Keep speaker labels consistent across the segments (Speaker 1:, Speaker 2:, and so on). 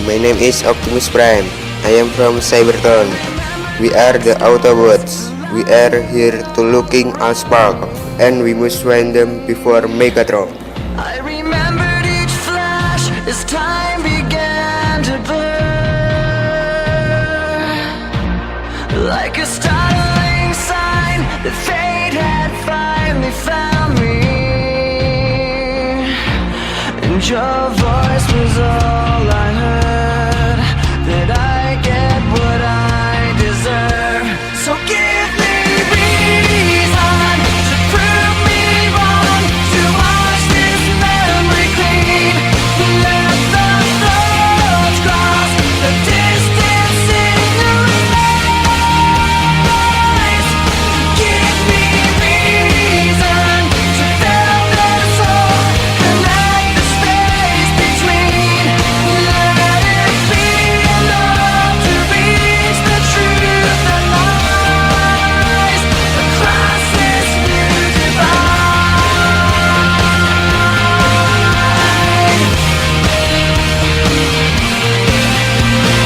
Speaker 1: my name is Optimus Prime. I am from Cybertron. We are the Autobots. We are here to looking a spark, and we must find them before Megatron.
Speaker 2: I remembered each flash as time began to blur, like a startling sign that fate had finally found me, and your voice was all I heard, that I get what I deserve. So give me reason to prove me wrong, to wash this memory clean, let the thoughts cross the distance in your eyes. Give me reason to fill this hole, connect the space between, let it be enough to reach the truth that lies across this new divide.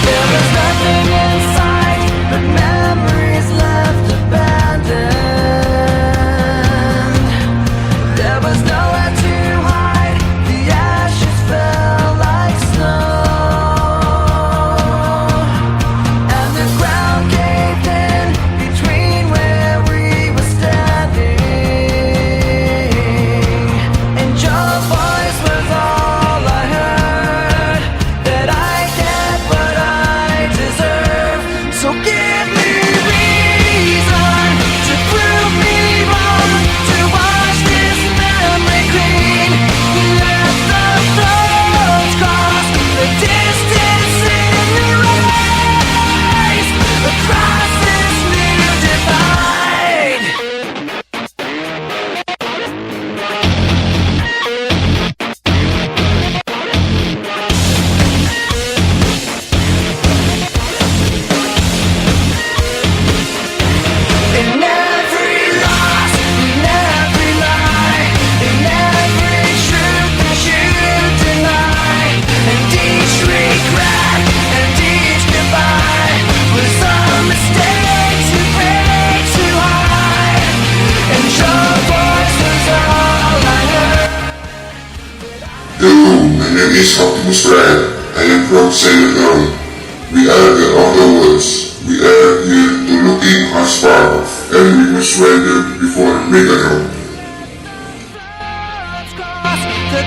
Speaker 2: There was nothing in sight but memories left abandoned. There was nowhere to hide, the ashes fell like snow, and the ground caved in between where we were standing, and your voice was all I heard, that I get what I deserve. So give me reason to prove me wrong, to wash this memory clean, let the thoughts cross the distance in your eyes across this new divide. In every loss, in every lie, in every truth that you deny, and each regret and each goodbye was a mistake too great to hide, and your voice was all I heard.
Speaker 3: Hello, my name is Optimus Prime. I am from Cybertron. We are the Autobots. We are here to looking a spark, and we must find them before Megatron.
Speaker 2: Cross the